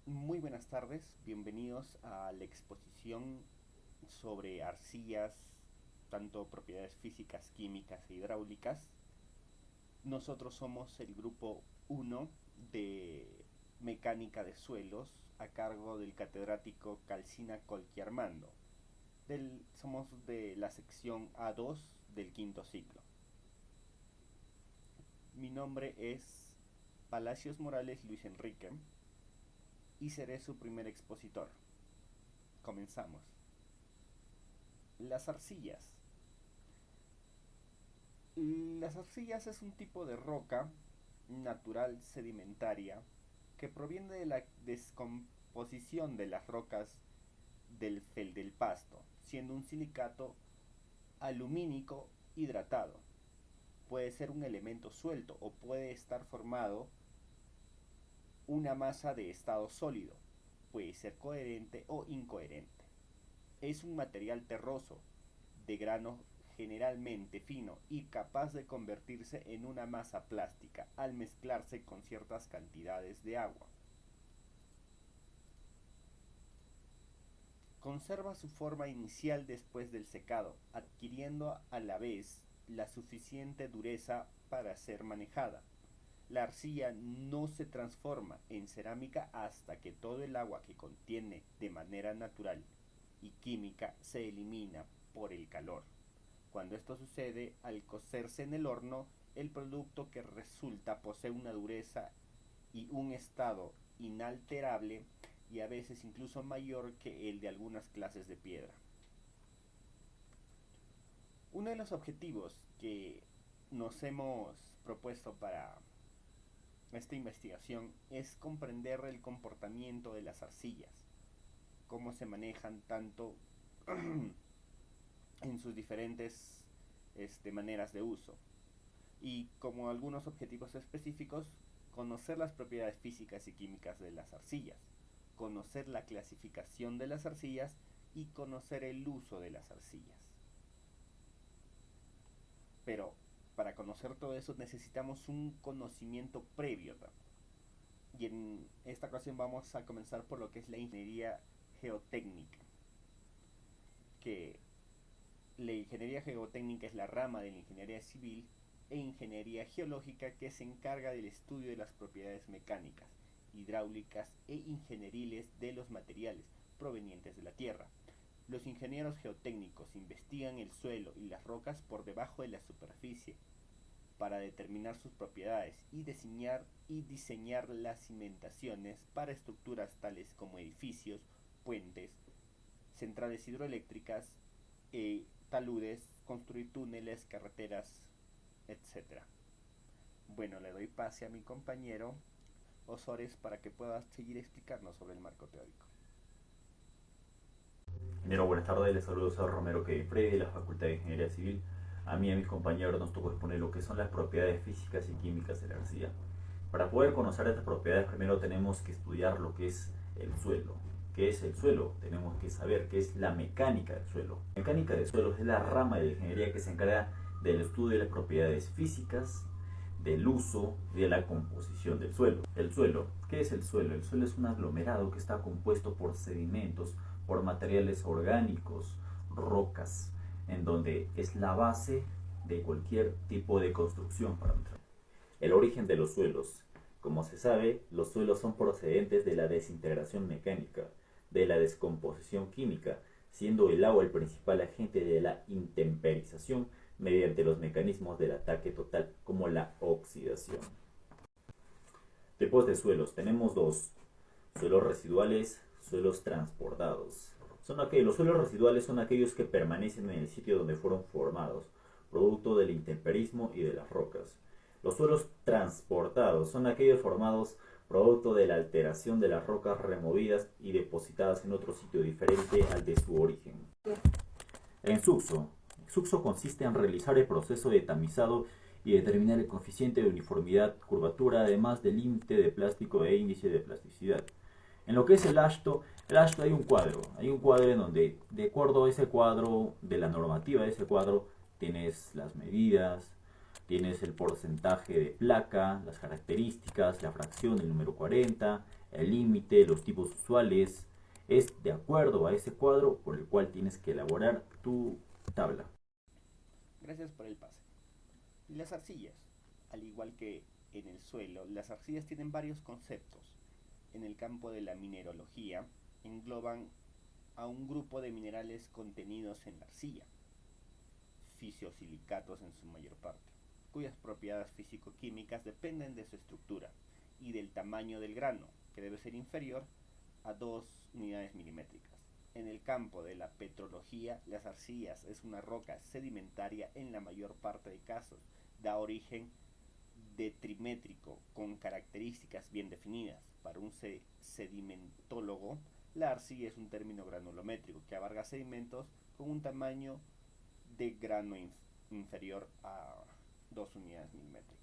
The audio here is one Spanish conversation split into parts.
Muy buenas tardes, bienvenidos a la exposición sobre arcillas, tanto propiedades físicas, químicas e hidráulicas. Nosotros somos el grupo uno de mecánica de suelos a cargo del catedrático Calcina Colchiarmando. Somos de la sección A2 del quinto ciclo. Mi nombre es Palacios Morales Luis Enrique y seré su primer expositor. Comenzamos. Las arcillas. Las arcillas es un tipo de roca natural sedimentaria que proviene de la descomposición de las rocas del feldespasto, siendo un silicato alumínico hidratado. Puede ser un elemento suelto o puede estar formado una masa de estado sólido. Puede ser coherente o incoherente. Es un material terroso, de grano generalmente fino y capaz de convertirse en una masa plástica al mezclarse con ciertas cantidades de agua. Conserva su forma inicial después del secado, adquiriendo a la vez la suficiente dureza para ser manejada. La arcilla no se transforma en cerámica hasta que todo el agua que contiene de manera natural y química se elimina por el calor. Cuando esto sucede, al cocerse en el horno, el producto que resulta posee una dureza y un estado inalterable y a veces incluso mayor que el de algunas clases de piedra. Uno de los objetivos que nos hemos propuesto para esta investigación es comprender el comportamiento de las arcillas, cómo se manejan tanto en sus diferentes maneras de uso y como algunos objetivos específicos, conocer las propiedades físicas y químicas de las arcillas, conocer la clasificación de las arcillas y conocer el uso de las arcillas. Pero para conocer todo eso necesitamos un conocimiento previo. Y en esta ocasión vamos a comenzar por lo que es la ingeniería geotécnica, que la ingeniería geotécnica es la rama de la ingeniería civil e ingeniería geológica que se encarga del estudio de las propiedades mecánicas, hidráulicas e ingenieriles de los materiales provenientes de la Tierra. Los ingenieros geotécnicos investigan el suelo y las rocas por debajo de la superficie para determinar sus propiedades y diseñar las cimentaciones para estructuras tales como edificios, puentes, centrales hidroeléctricas, taludes, construir túneles, carreteras, etc. Bueno, le doy pase a mi compañero Osores para que pueda seguir explicando sobre el marco teórico. Ingeniero, buenas tardes, les saludo a Romero que Frey de la Facultad de Ingeniería Civil. A mí y a mis compañeros nos tocó exponer lo que son las propiedades físicas y químicas de la arcilla. Para poder conocer estas propiedades primero tenemos que estudiar lo que es el suelo. ¿Qué es el suelo? Tenemos que saber qué es la mecánica del suelo. La mecánica del suelo es la rama de la ingeniería que se encarga del estudio de las propiedades físicas, del uso y de la composición del suelo. El suelo, ¿qué es el suelo? El suelo es un aglomerado que está compuesto por sedimentos, por materiales orgánicos, rocas, en donde es la base de cualquier tipo de construcción para nosotros. El origen de los suelos. Como se sabe, los suelos son procedentes de la desintegración mecánica, de la descomposición química, siendo el agua el principal agente de la intemperización mediante los mecanismos del ataque total, como la oxidación. Tipos de suelos. Tenemos dos: suelos residuales, suelos transportados. Los suelos residuales son aquellos que permanecen en el sitio donde fueron formados, producto del intemperismo y de las rocas. Los suelos transportados son aquellos formados producto de la alteración de las rocas removidas y depositadas en otro sitio diferente al de su origen. En suxo. Suxo consiste en realizar el proceso de tamizado y determinar el coeficiente de uniformidad, curvatura, además del límite de plástico e índice de plasticidad. En lo que es el ashto hay un cuadro en donde, de acuerdo a ese cuadro, de la normativa de ese cuadro, tienes las medidas, tienes el porcentaje de placa, las características, la fracción, el número 40, El límite, los tipos usuales, es de acuerdo a ese cuadro por el cual tienes que elaborar tu tabla. Gracias por el pase. Las arcillas, al igual que en el suelo, las arcillas tienen varios conceptos. En el campo de la mineralogía, engloban a un grupo de minerales contenidos en la arcilla, fisiosilicatos en su mayor parte, cuyas propiedades físico-químicas dependen de su estructura y del tamaño del grano, que debe ser inferior a 2 unidades milimétricas. En el campo de la petrología, las arcillas es una roca sedimentaria en la mayor parte de casos, da origen detrimétrico con características bien definidas. Para un sedimentólogo, la arcilla es un término granulométrico que abarca sedimentos con un tamaño de grano inferior a 2 unidades milimétricas.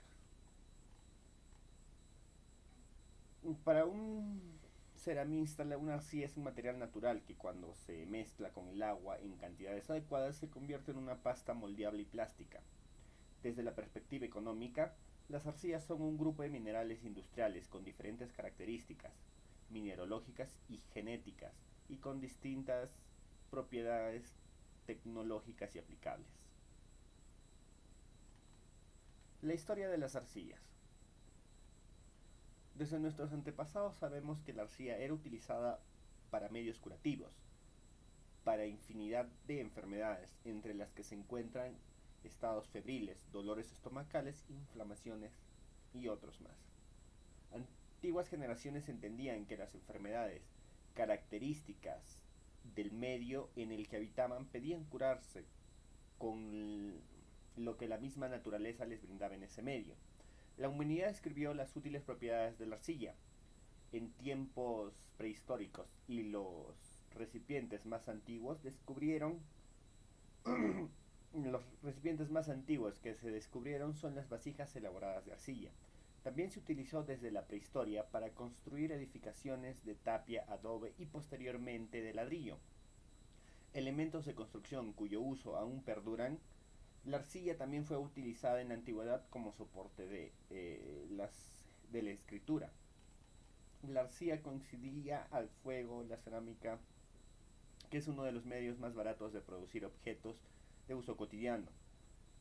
Para un ceramista, una arcilla es un material natural que cuando se mezcla con el agua en cantidades adecuadas se convierte en una pasta moldeable y plástica. Desde la perspectiva económica, las arcillas son un grupo de minerales industriales con diferentes características mineralógicas y genéticas y con distintas propiedades tecnológicas y aplicables. La historia de las arcillas. Desde nuestros antepasados sabemos que la arcilla era utilizada para medios curativos, para infinidad de enfermedades, entre las que se encuentran estados febriles, dolores estomacales, inflamaciones y otros más. Antiguas generaciones entendían que las enfermedades características del medio en el que habitaban pedían curarse con lo que la misma naturaleza les brindaba en ese medio. La humanidad describió las útiles propiedades de la arcilla en tiempos prehistóricos y los recipientes más antiguos los recipientes más antiguos que se descubrieron son las vasijas elaboradas de arcilla. También se utilizó desde la prehistoria para construir edificaciones de tapia, adobe y posteriormente de ladrillo. Elementos de construcción cuyo uso aún perduran. La arcilla también fue utilizada en la antigüedad como soporte de la escritura. La arcilla coincidía al fuego, la cerámica, que es uno de los medios más baratos de producir objetos de uso cotidiano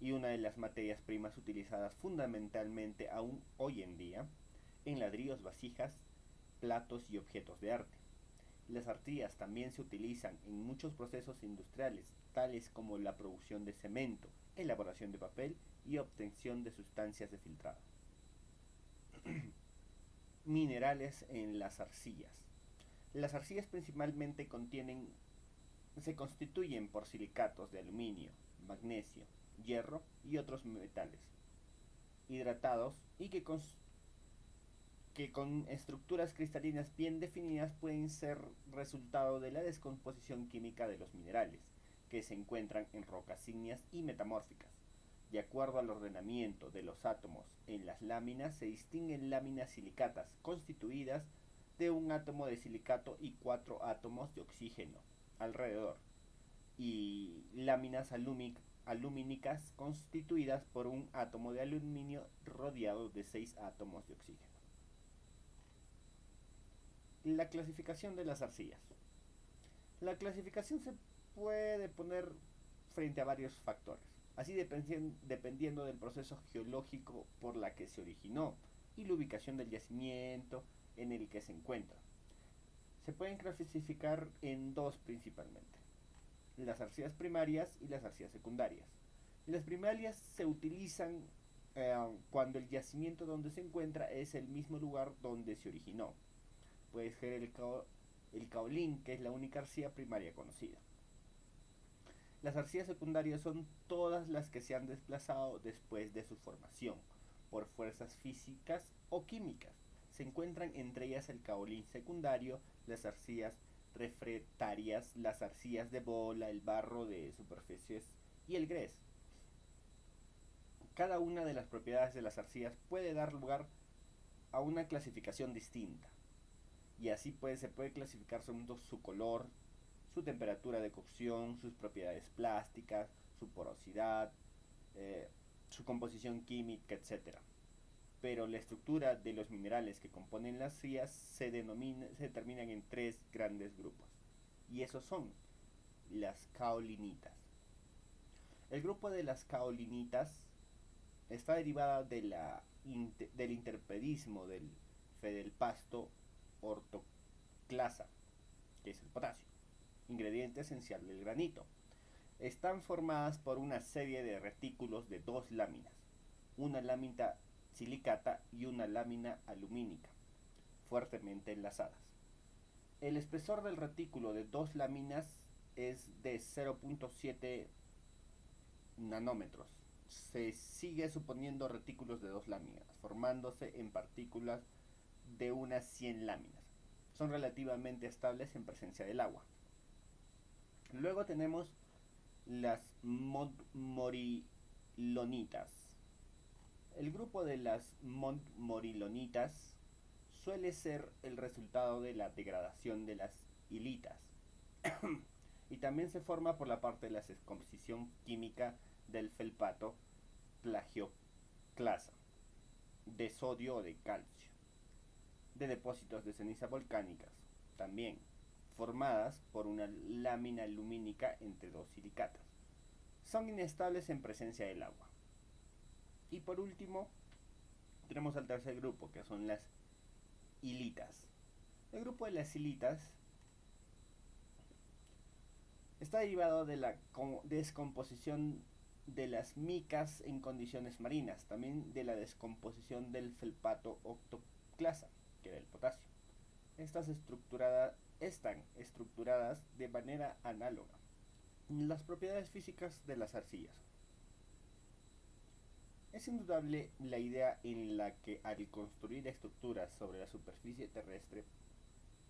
y una de las materias primas utilizadas fundamentalmente aún hoy en día en ladrillos, vasijas, platos y objetos de arte. Las arcillas también se utilizan en muchos procesos industriales, tales como la producción de cemento, elaboración de papel y obtención de sustancias de filtrado. Minerales en las arcillas. Las arcillas principalmente se constituyen por silicatos de aluminio, magnesio, hierro y otros metales hidratados y que con estructuras cristalinas bien definidas pueden ser resultado de la descomposición química de los minerales, que se encuentran en rocas ígneas y metamórficas. De acuerdo al ordenamiento de los átomos en las láminas, se distinguen láminas silicatas constituidas de un átomo de silicato y 4 átomos de oxígeno alrededor, y láminas alumínicas constituidas por un átomo de aluminio rodeado de 6 átomos de oxígeno. La clasificación de las arcillas. La clasificación se puede poner frente a varios factores, así dependiendo del proceso geológico por la que se originó y la ubicación del yacimiento en el que se encuentra. Se pueden clasificar en dos principalmente: las arcillas primarias y las arcillas secundarias. Las primarias se utilizan cuando el yacimiento donde se encuentra es el mismo lugar donde se originó. Puede ser el caolín, que es la única arcilla primaria conocida. Las arcillas secundarias son todas las que se han desplazado después de su formación, por fuerzas físicas o químicas. Se encuentran entre ellas el caolín secundario, las arcillas refractarias, las arcillas de bola, el barro de superficies y el grés. Cada una de las propiedades de las arcillas puede dar lugar a una clasificación distinta, y así se puede clasificar según su color, su temperatura de cocción, sus propiedades plásticas, su porosidad, su composición química, etc. pero la estructura de los minerales que componen las arcillas se determinan en tres grandes grupos, y esos son las caolinitas. El grupo de las caolinitas está derivada del interpedismo del feldespato ortoclasa, que es el potasio, ingrediente esencial del granito. Están formadas por una serie de retículos de dos láminas, una lámina silicata y una lámina alumínica, fuertemente enlazadas. El espesor del retículo de dos láminas es de 0.7 nanómetros. Se sigue suponiendo retículos de dos láminas, formándose en partículas de unas 100 láminas. Son relativamente estables en presencia del agua. Luego tenemos las montmorilonitas. El grupo de las montmorilonitas suele ser el resultado de la degradación de las hilitas y también se forma por la parte de la descomposición química del feldspato plagioclasa, de sodio o de calcio, de depósitos de cenizas volcánicas, también formadas por una lámina lumínica entre dos silicatas. Son inestables en presencia del agua. Y por último, tenemos al tercer grupo, que son las hilitas. El grupo de las hilitas está derivado de la descomposición de las micas en condiciones marinas, también de la descomposición del feldspato ortoclasa, que era el potasio. Están estructuradas de manera análoga. Las propiedades físicas de las arcillas. Es indudable la idea en la que al construir estructuras sobre la superficie terrestre,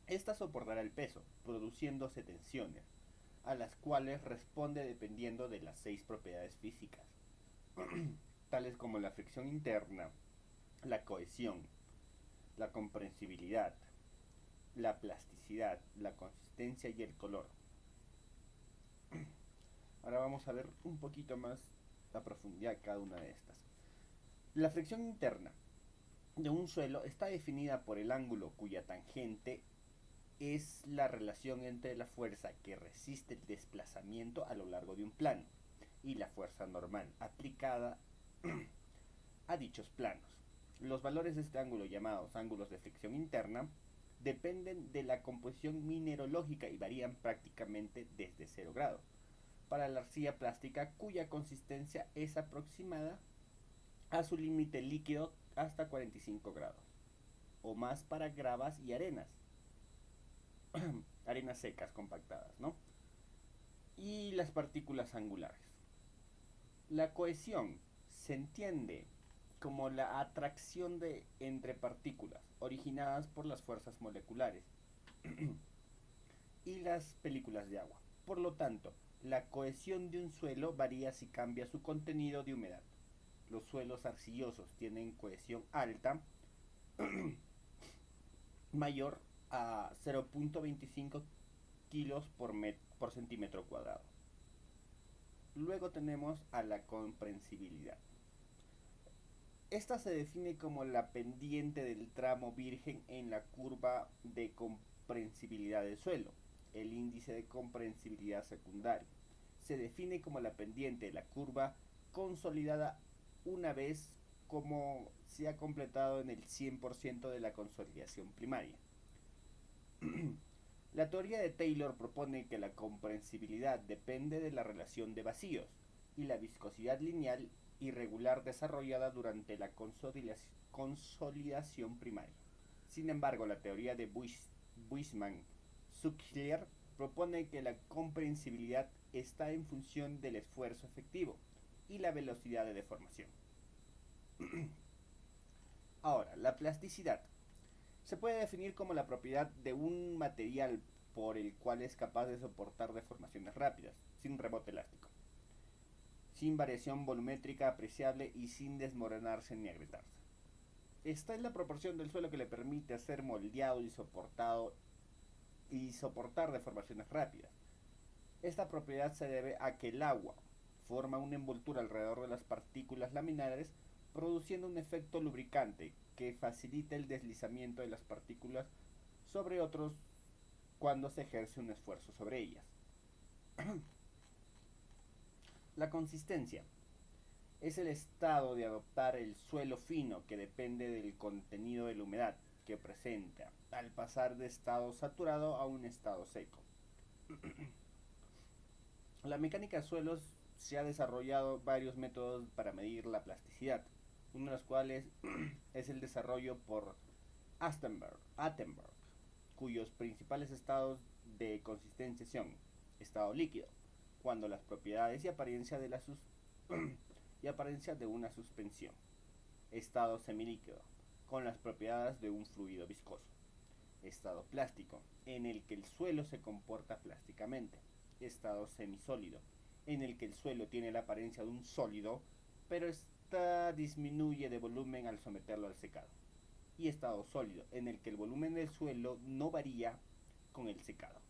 ésta soportará el peso, produciéndose tensiones, a las cuales responde dependiendo de las 6 propiedades físicas, tales como la fricción interna, la cohesión, la comprensibilidad, la plasticidad, la consistencia y el color. Ahora vamos a ver un poquito más a profundidad cada una de estas. La fricción interna de un suelo está definida por el ángulo cuya tangente es la relación entre la fuerza que resiste el desplazamiento a lo largo de un plano y la fuerza normal aplicada a dichos planos. Los valores de este ángulo, llamados ángulos de fricción interna, dependen de la composición mineralógica y varían prácticamente desde 0 grados para la arcilla plástica, cuya consistencia es aproximada a su límite líquido, hasta 45 grados o más para gravas y arenas arenas secas compactadas, ¿no? Y las partículas angulares. La cohesión se entiende como la atracción entre partículas originadas por las fuerzas moleculares y las películas de agua. Por lo tanto, la cohesión de un suelo varía si cambia su contenido de humedad. Los suelos arcillosos tienen cohesión alta, mayor a 0.25 kilos por centímetro cuadrado. Luego tenemos a la comprensibilidad. Esta se define como la pendiente del tramo virgen en la curva de comprensibilidad del suelo, el índice de comprensibilidad secundario. Se define como la pendiente de la curva consolidada una vez como se ha completado en el 100% de la consolidación primaria. La teoría de Taylor propone que la comprensibilidad depende de la relación de vacíos y la viscosidad lineal irregular desarrollada durante la consolidación primaria. Sin embargo, la teoría de Buissmann-Suchlier propone que la comprensibilidad está en función del esfuerzo efectivo y la velocidad de deformación. Ahora, la plasticidad se puede definir como la propiedad de un material por el cual es capaz de soportar deformaciones rápidas, sin rebote elástico, sin variación volumétrica apreciable y sin desmoronarse ni agrietarse. Esta es la proporción del suelo que le permite ser moldeado y soportar deformaciones rápidas. Esta propiedad se debe a que el agua forma una envoltura alrededor de las partículas laminares, produciendo un efecto lubricante que facilita el deslizamiento de las partículas sobre otros cuando se ejerce un esfuerzo sobre ellas. La consistencia es el estado de adoptar el suelo fino que depende del contenido de la humedad que presenta al pasar de estado saturado a un estado seco. La mecánica de suelos se ha desarrollado varios métodos para medir la plasticidad, uno de los cuales es el desarrollo por Attenberg, cuyos principales estados de consistencia son estado líquido, cuando las propiedades y apariencia de, y apariencia de una suspensión, estado semilíquido, con las propiedades de un fluido viscoso, estado plástico, en el que el suelo se comporta plásticamente, estado semisólido, en el que el suelo tiene la apariencia de un sólido, pero esta disminuye de volumen al someterlo al secado, y estado sólido, en el que el volumen del suelo no varía con el secado.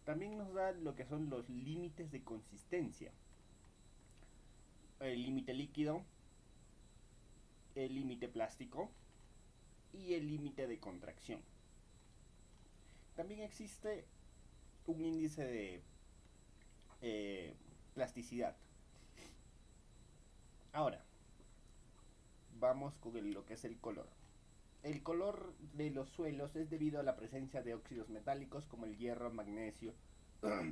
También nos da lo que son los límites de consistencia: el límite líquido, el límite plástico y el límite de contracción. También existe un índice de plasticidad. Ahora, vamos con lo que es el color. El color de los suelos es debido a la presencia de óxidos metálicos como el hierro, magnesio,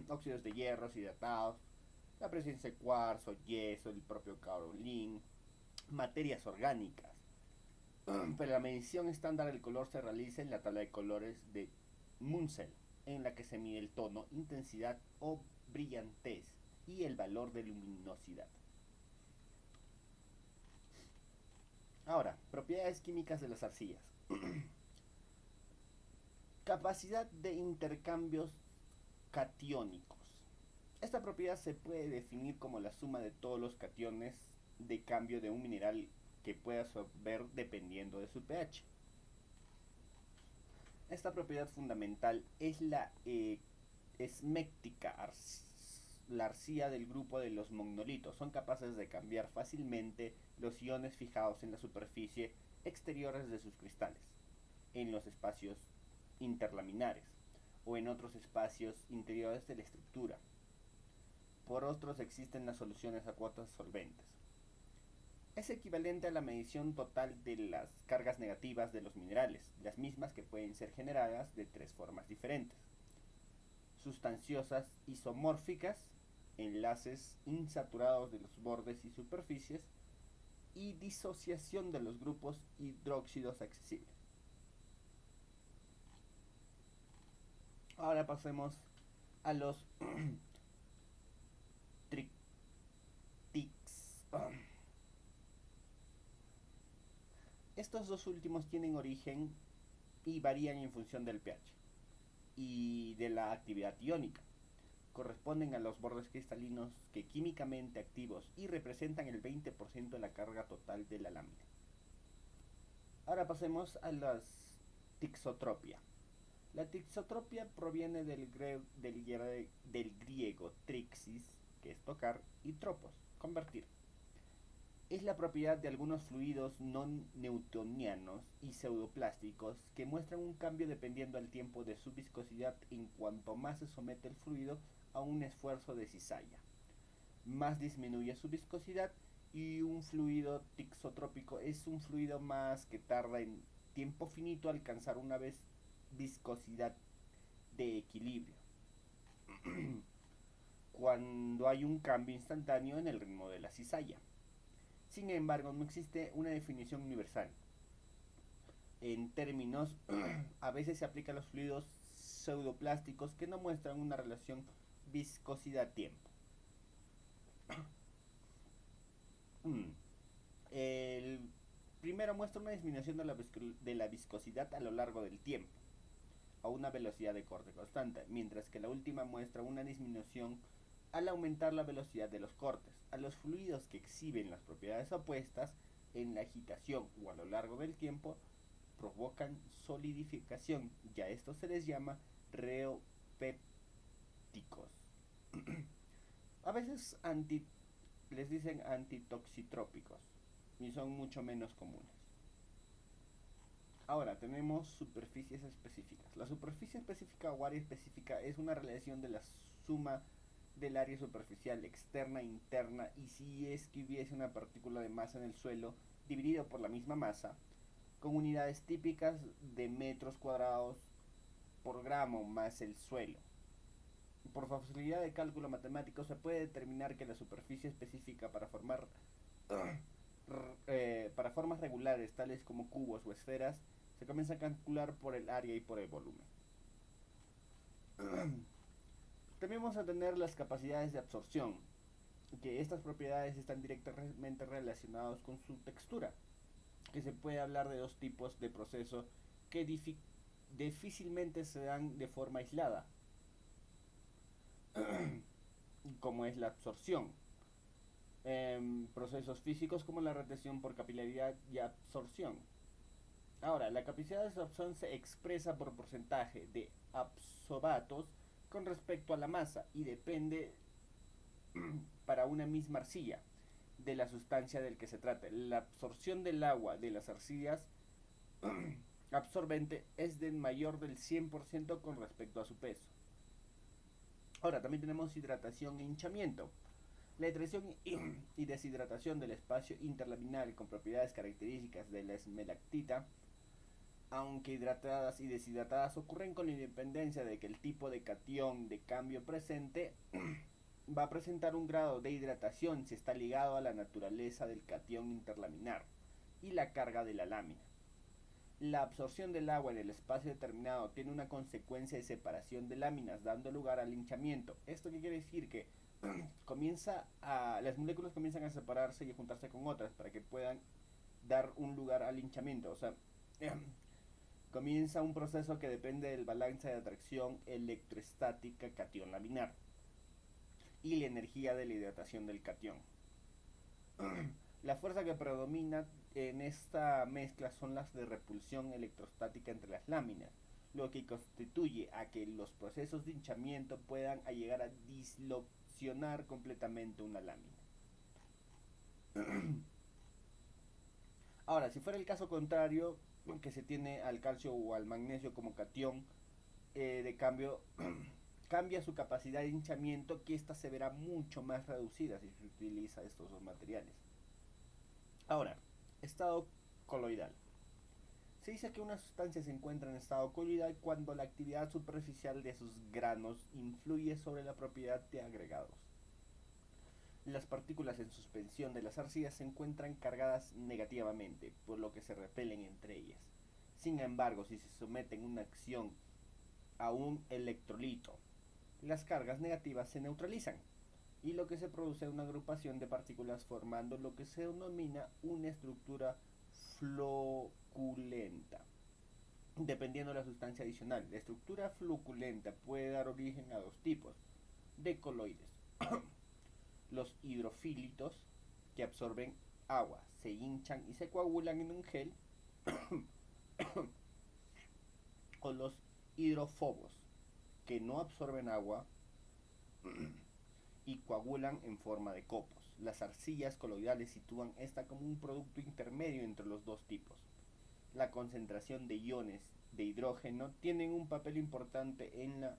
óxidos de hierro hidratados, la presencia de cuarzo, yeso, el propio caolín, materias orgánicas. Pero la medición estándar del color se realiza en la tabla de colores de Munsell, en la que se mide el tono, intensidad o brillantez y el valor de luminosidad. Ahora, propiedades químicas de las arcillas. Capacidad de intercambios catiónicos. Esta propiedad se puede definir como la suma de todos los cationes de cambio de un mineral que pueda absorber dependiendo de su pH. Esta propiedad fundamental es la esméctica. La arcilla del grupo de los monolitos son capaces de cambiar fácilmente los iones fijados en la superficie exteriores de sus cristales, en los espacios interlaminares o en otros espacios interiores de la estructura. Por otros existen las soluciones acuosas solventes. Es equivalente a la medición total de las cargas negativas de los minerales, las mismas que pueden ser generadas de tres formas diferentes: sustanciosas isomórficas, enlaces insaturados de los bordes y superficies, y disociación de los grupos hidróxidos accesibles. Ahora pasemos a los tritics. Estos dos últimos tienen origen y varían en función del pH y de la actividad iónica. Corresponden a los bordes cristalinos que químicamente activos y representan el 20% de la carga total de la lámina. Ahora pasemos a la tixotropia. La tixotropia proviene del griego trixis, que es tocar, y tropos, convertir. Es la propiedad de algunos fluidos no newtonianos y pseudoplásticos que muestran un cambio dependiendo al tiempo de su viscosidad en cuanto más se somete el fluido a un esfuerzo de cizalla. Más disminuye su viscosidad, y un fluido tixotrópico es un fluido más que tarda en tiempo finito alcanzar una viscosidad de equilibrio cuando hay un cambio instantáneo en el ritmo de la cizalla. Sin embargo, no existe una definición universal. En términos, a veces se aplica a los fluidos pseudoplásticos que no muestran una relación viscosidad-tiempo. El primero muestra una disminución de la viscosidad a lo largo del tiempo, a una velocidad de corte constante, mientras que la última muestra una disminución al aumentar la velocidad de los cortes. A los fluidos que exhiben las propiedades opuestas en la agitación o a lo largo del tiempo provocan solidificación, y a esto se les llama reopépticos. A veces les dicen antitoxitrópicos. y son mucho menos comunes. Ahora tenemos superficies específicas. La superficie específica o área específica es una relación de la suma del área superficial externa e interna, y si es que hubiese una partícula de masa en el suelo dividido por la misma masa, con unidades típicas de metros cuadrados por gramo más el suelo. Por facilidad de cálculo matemático se puede determinar que la superficie específica para formas regulares tales como cubos o esferas se comienza a calcular por el área y por el volumen. También vamos a tener las capacidades de absorción, que estas propiedades están directamente relacionadas con su textura, que se puede hablar de dos tipos de procesos que difícilmente se dan de forma aislada, como es la absorción. Procesos físicos como la retención por capilaridad y absorción. Ahora, la capacidad de absorción se expresa por porcentaje de absorbatos con respecto a la masa y depende para una misma arcilla de la sustancia del que se trate. La absorción del agua de las arcillas absorbente es de mayor del 100% con respecto a su peso. Ahora, también tenemos hidratación e hinchamiento. La hidratación y deshidratación del espacio interlaminar con propiedades características de la esmalactita, aunque hidratadas y deshidratadas, ocurren con la independencia de que el tipo de catión de cambio presente va a presentar un grado de hidratación si está ligado a la naturaleza del catión interlaminar y la carga de la lámina. La absorción del agua en el espacio determinado tiene una consecuencia de separación de láminas, dando lugar al hinchamiento. ¿Esto qué quiere decir? Que las moléculas comienzan a separarse y a juntarse con otras para que puedan dar un lugar al hinchamiento. O sea, comienza un proceso que depende del balance de atracción electroestática catión laminar y la energía de la hidratación del catión. La fuerza que predomina en esta mezcla son las de repulsión electrostática entre las láminas, lo que constituye a que los procesos de hinchamiento puedan llegar a dislocionar completamente una lámina. Ahora, si fuera el caso contrario, que se tiene al calcio o al magnesio como catión, de cambio cambia su capacidad de hinchamiento, que ésta se verá mucho más reducida si se utiliza estos dos materiales. Ahora, estado coloidal. Se dice que una sustancia se encuentra en estado coloidal cuando la actividad superficial de sus granos influye sobre la propiedad de agregados. Las partículas en suspensión de las arcillas se encuentran cargadas negativamente, por lo que se repelen entre ellas. Sin embargo, si se someten una acción a un electrolito, las cargas negativas se neutralizan, y lo que se produce es una agrupación de partículas formando lo que se denomina una estructura floculenta, dependiendo de la sustancia adicional. La estructura floculenta puede dar origen a dos tipos de coloides: los hidrofílitos, que absorben agua, se hinchan y se coagulan en un gel, o los hidrofobos, que no absorben agua y coagulan en forma de copos. Las arcillas coloidales sitúan esta como un producto intermedio entre los dos tipos. La concentración de iones de hidrógeno tienen un papel importante en la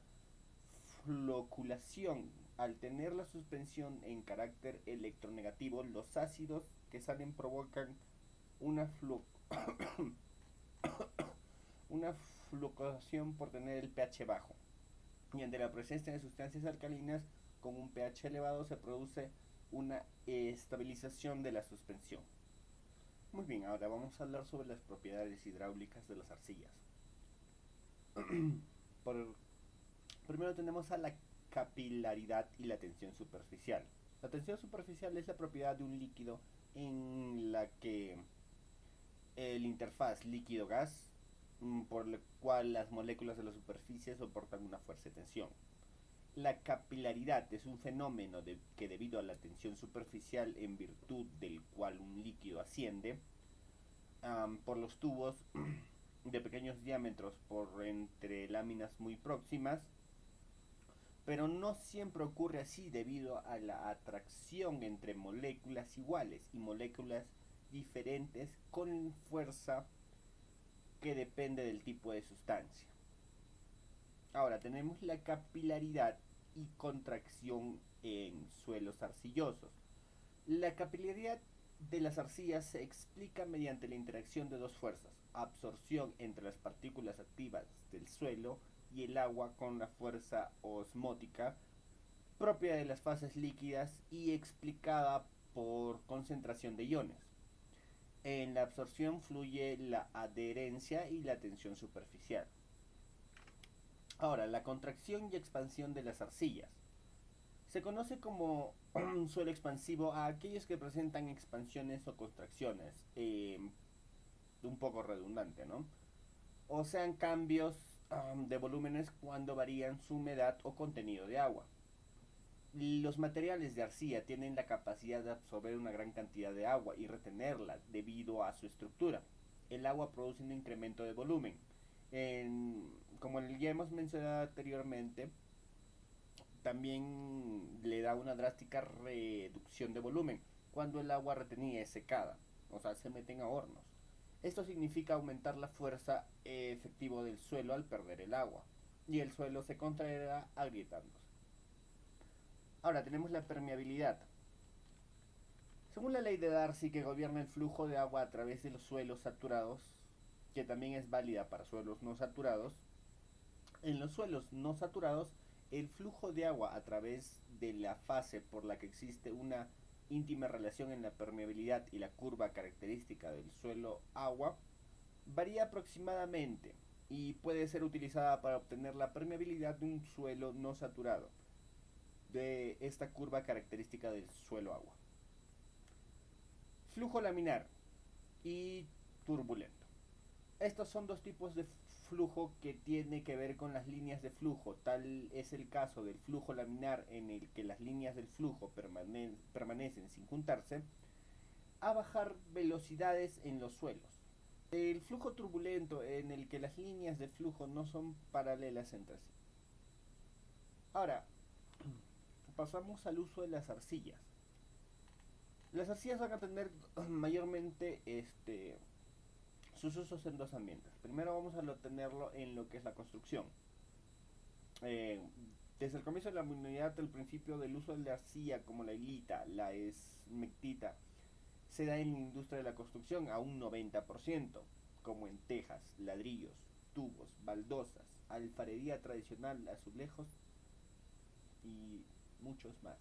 floculación. Al tener la suspensión en carácter electronegativo, los ácidos que salen provocan una floculación por tener el pH bajo, y ante la presencia de sustancias alcalinas con un pH elevado se produce una estabilización de la suspensión. Muy bien, ahora vamos a hablar sobre las propiedades hidráulicas de las arcillas. Primero tenemos a la capilaridad y la tensión superficial. La tensión superficial es la propiedad de un líquido en la que el interfaz líquido-gas, por el cual las moléculas de la superficie soportan una fuerza de tensión. La capilaridad es un fenómeno que, debido a la tensión superficial en virtud del cual un líquido asciende por los tubos de pequeños diámetros por entre láminas muy próximas, pero no siempre ocurre así debido a la atracción entre moléculas iguales y moléculas diferentes con fuerza que depende del tipo de sustancia. Ahora tenemos la capilaridad y contracción en suelos arcillosos. La capilaridad de las arcillas se explica mediante la interacción de dos fuerzas: absorción entre las partículas activas del suelo y el agua con la fuerza osmótica propia de las fases líquidas y explicada por concentración de iones. En la absorción fluye la adherencia y la tensión superficial. Ahora, la contracción y expansión de las arcillas. Se conoce como suelo expansivo a aquellos que presentan expansiones o contracciones, un poco redundante, ¿no? O sean cambios de volúmenes cuando varían su humedad o contenido de agua. Los materiales de arcilla tienen la capacidad de absorber una gran cantidad de agua y retenerla debido a su estructura. El agua produce un incremento de volumen. Como ya hemos mencionado anteriormente, también le da una drástica reducción de volumen cuando el agua retenida es secada, o sea, se meten a hornos. Esto significa aumentar la fuerza efectiva del suelo al perder el agua, y el suelo se contraerá agrietándose. Ahora tenemos la permeabilidad. Según la ley de Darcy, que gobierna el flujo de agua a través de los suelos saturados, que también es válida para suelos no saturados, en los suelos no saturados, el flujo de agua a través de la fase por la que existe una íntima relación en la permeabilidad y la curva característica del suelo agua varía aproximadamente y puede ser utilizada para obtener la permeabilidad de un suelo no saturado, de esta curva característica del suelo agua. Flujo laminar y turbulento. Estos son dos tipos de flujo que tiene que ver con las líneas de flujo. Tal es el caso del flujo laminar, en el que las líneas del flujo permanecen sin juntarse a bajar velocidades en los suelos. El flujo turbulento, en el que las líneas de flujo no son paralelas entre sí. Ahora, pasamos al uso de las arcillas. Las arcillas van a tener mayormente sus usos en dos ambientes. Primero vamos a tenerlo en lo que es la construcción. Desde el comienzo de la humanidad, el principio del uso de la arcilla como la hilita, la esmectita, se da en la industria de la construcción a un 90%, como en tejas, ladrillos, tubos, baldosas, alfarería tradicional, azulejos y muchos más.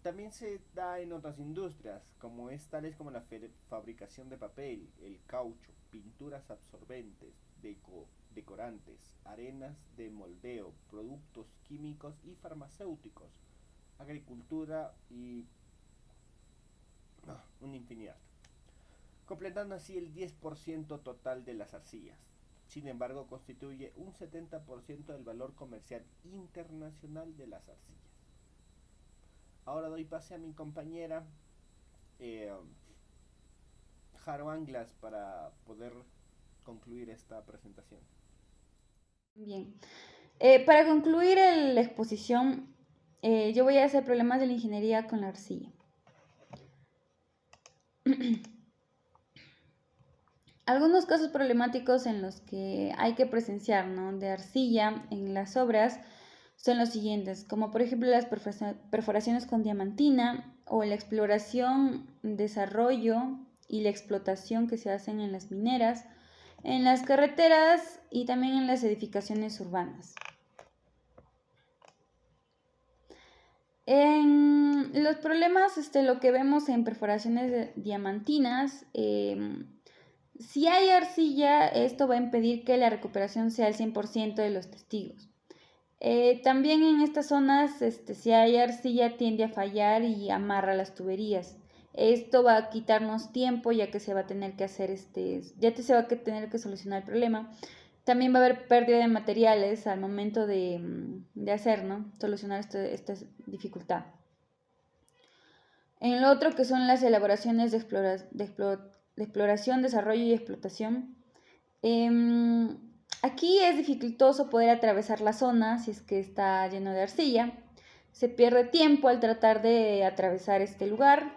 También se da en otras industrias, tales como la fabricación de papel, el caucho, pinturas absorbentes, decorantes, arenas de moldeo, productos químicos y farmacéuticos, agricultura y una infinidad, completando así el 10% total de las arcillas. Sin embargo, constituye un 70% del valor comercial internacional de las arcillas. Ahora doy pase a mi compañera Jaro Anglas para poder concluir esta presentación. Bien, para concluir la exposición, yo voy a hacer problemas de la ingeniería con la arcilla. Algunos casos problemáticos en los que hay que presenciar, ¿no?, de arcilla en las obras son los siguientes, como por ejemplo las perforaciones con diamantina o la exploración, desarrollo y la explotación que se hacen en las mineras, en las carreteras y también en las edificaciones urbanas. En los problemas, lo que vemos en perforaciones diamantinas, si hay arcilla, esto va a impedir que la recuperación sea el 100% de los testigos. También en estas zonas, si hay arcilla, tiende a fallar y amarra las tuberías. Esto va a quitarnos tiempo, ya que se va a tener que hacer se va a tener que solucionar el problema. También va a haber pérdida de materiales al momento de hacer, ¿no?, solucionar esta dificultad. En lo otro, que son las elaboraciones de exploración, desarrollo y explotación. Aquí es dificultoso poder atravesar la zona si es que está lleno de arcilla. Se pierde tiempo al tratar de atravesar este lugar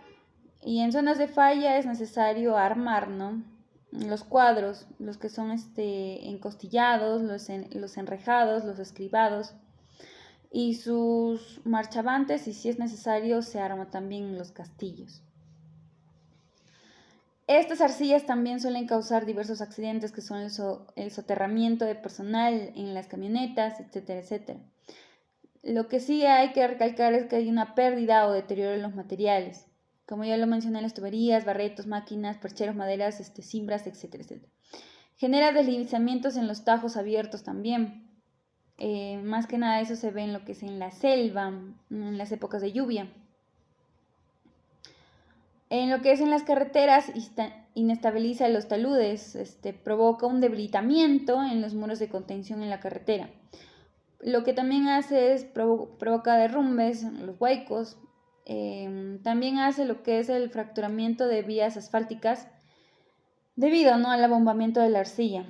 Y en zonas de falla es necesario armar, ¿no? Los cuadros, los que son encostillados, los enrejados, los escribados y sus marchabantes, y si es necesario se arma también los castillos. Estas arcillas también suelen causar diversos accidentes que son el soterramiento de personal en las camionetas, etcétera, etcétera. Lo que sí hay que recalcar es que hay una pérdida o deterioro en los materiales. Como ya lo mencioné, las tuberías, barretos, máquinas, percheros, maderas, cimbras, etcétera, etcétera. Genera deslizamientos en los tajos abiertos también. Más que nada eso se ve en lo que es en la selva, en las épocas de lluvia. En lo que es en las carreteras, inestabiliza los taludes, provoca un debilitamiento en los muros de contención en la carretera. Lo que también hace es provoca derrumbes en los huaicos. También hace lo que es el fracturamiento de vías asfálticas debido, ¿no?, al abombamiento de la arcilla.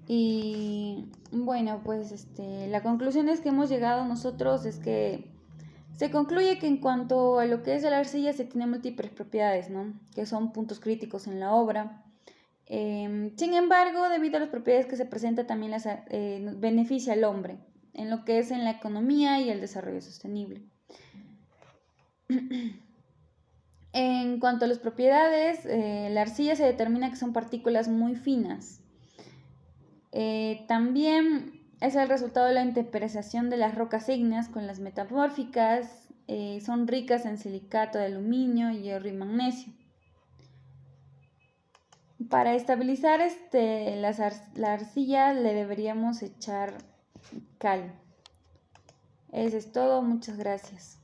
Y bueno, pues la conclusión es que hemos llegado nosotros es que se concluye que en cuanto a lo que es la arcilla se tiene múltiples propiedades, ¿no?, que son puntos críticos en la obra. Sin embargo, debido a las propiedades que se presenta, también beneficia al hombre en lo que es en la economía y el desarrollo sostenible. En cuanto a las propiedades, la arcilla se determina que son partículas muy finas. También es el resultado de la intemperación de las rocas ígneas con las metamórficas. Son ricas en silicato de aluminio, hierro y magnesio. Para estabilizar la arcilla le deberíamos echar cal. Eso es todo, muchas gracias.